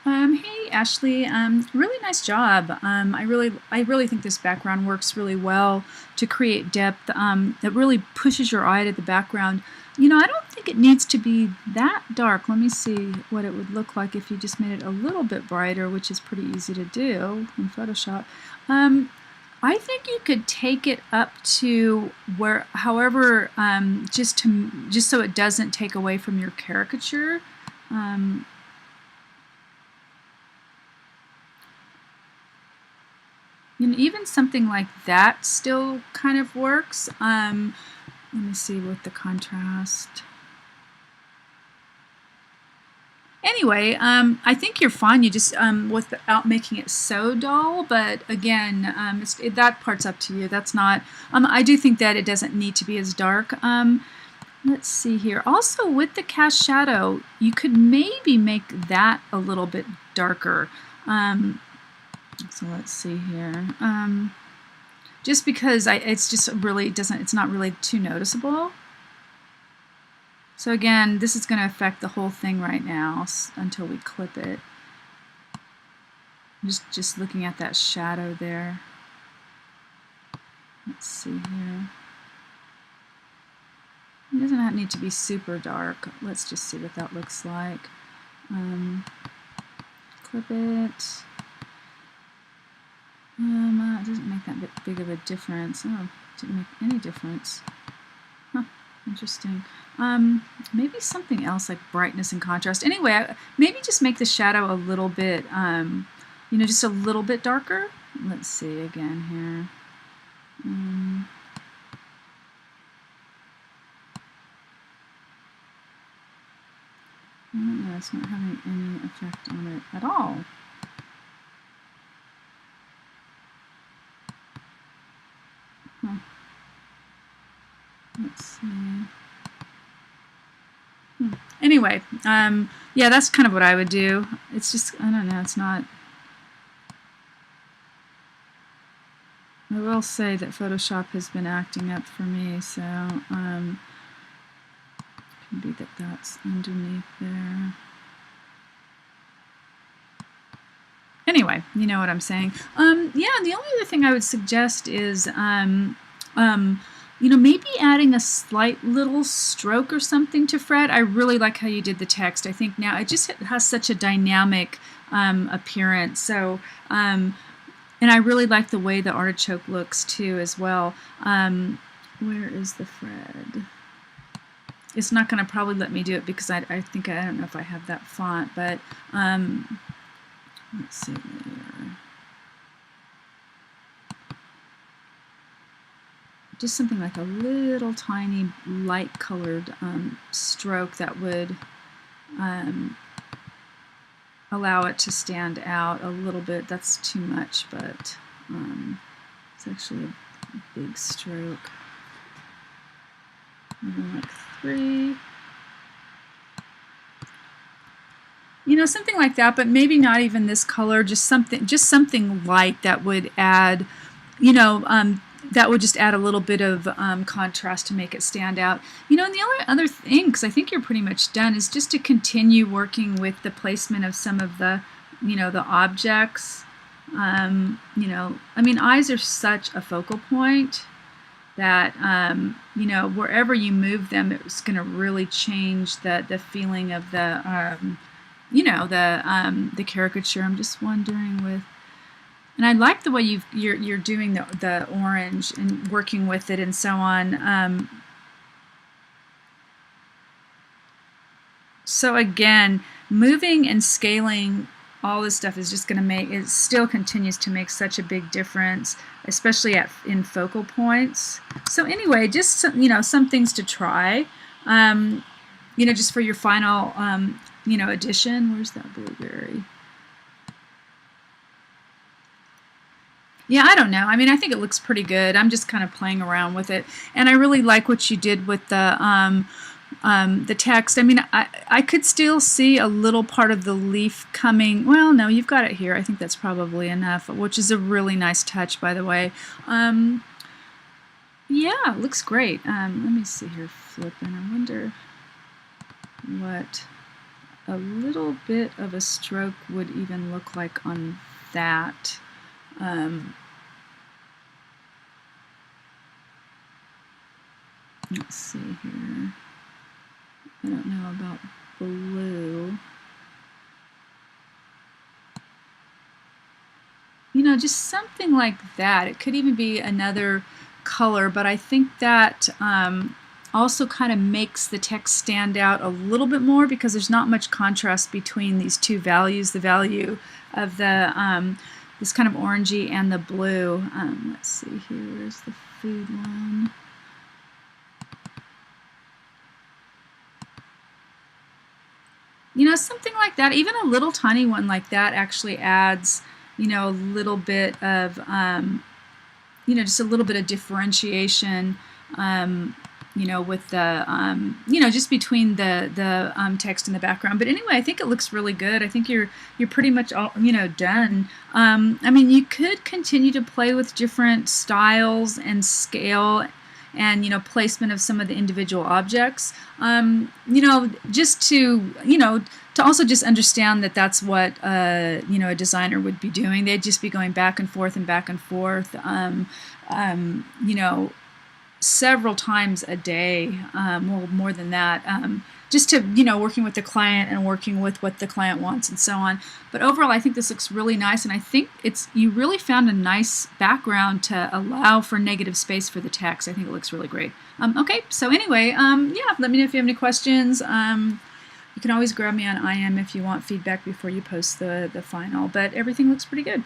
Hey Ashley, really nice job. I really think this background works really well to create depth. That really pushes your eye to the background. You know, I don't think it needs to be that dark. Let me see what it would look like if you just made it a little bit brighter, which is pretty easy to do in Photoshop. I think you could take it up to where, however, just so it doesn't take away from your caricature. Um, And even something like that still kind of works. Let me see with the contrast. Anyway, I think you're fine. You just without making it so dull. But again, that part's up to you. That's not. I do think that it doesn't need to be as dark. Let's see here. Also, with the cast shadow, you could maybe make that a little bit darker. So let's see here. Just because it's just really it's not really too noticeable. So again, this is going to affect the whole thing right now until we clip it. Just looking at that shadow there. Let's see here. It doesn't need to be super dark. Let's just see what that looks like. Clip it. It doesn't make that big of a difference. Oh, it didn't make any difference. Huh, interesting. Maybe something else like brightness and contrast. Anyway, maybe just make the shadow a little bit, you know, just a little bit darker. Let's see again here. No, it's not having any effect on it at all. Huh. Let's see. Anyway, yeah, that's kind of what I would do. It's just, I don't know, it's not. I will say that Photoshop has been acting up for me, so can be that that's underneath there. Anyway, you know what I'm saying. Yeah, the only other thing I would suggest is, you know, maybe adding a slight little stroke or something to Fred. I really like how you did the text. I think now it just has such a dynamic appearance. So, and I really like the way the artichoke looks too as well. Where is the Fred? It's not going to probably let me do it because I don't know if I have that font, but let's see here. Just something like a little tiny light colored stroke that would allow it to stand out a little bit. That's too much, but it's actually a big stroke. Maybe like 3. You know, something like that, but maybe not even this color, just something light that would add, you know, that would just add a little bit of contrast to make it stand out. You know, and the other thing, because I think you're pretty much done, is just to continue working with the placement of some of the, you know, the objects. You know, I mean, eyes are such a focal point that, you know, wherever you move them, it's going to really change the feeling of the, you know, the caricature. I'm just wondering with. And I like the way you're doing the orange and working with it and so on. So again, moving and scaling all this stuff is just going to make it still continues to make such a big difference, especially in focal points. So anyway, just you know, some things to try. You know, just for your final you know, edition. Where's that blueberry? Yeah, I don't know. I mean, I think it looks pretty good. I'm just kind of playing around with it, and I really like what you did with the text. I mean, I could still see a little part of the leaf coming. Well, no, you've got it here. I think that's probably enough, which is a really nice touch, by the way. Yeah, it looks great. Let me see here, flipping. I wonder what a little bit of a stroke would even look like on that. Let's see here. I don't know about blue. You know, just something like that. It could even be another color, but I think that also kind of makes the text stand out a little bit more because there's not much contrast between these two values, the value of the this kind of orangey and the blue. Let's see here, where's the food one? You know, something like that, even a little tiny one like that actually adds, you know, a little bit of, you know, just a little bit of differentiation, you know, with the, you know, just between the text and the background. But anyway, I think it looks really good. I think you're pretty much all, you know, done. I mean, you could continue to play with different styles and scale and, you know, placement of some of the individual objects, you know, just to, you know, to also just understand that that's what, you know, a designer would be doing. They'd just be going back and forth, you know, several times a day, well, more than that, just to, you know, working with the client and working with what the client wants and so on. But overall, I think this looks really nice, and I think you really found a nice background to allow for negative space for the text. I think it looks really great. Okay, so anyway, yeah, let me know if you have any questions. You can always grab me on IM if you want feedback before you post the final, but everything looks pretty good.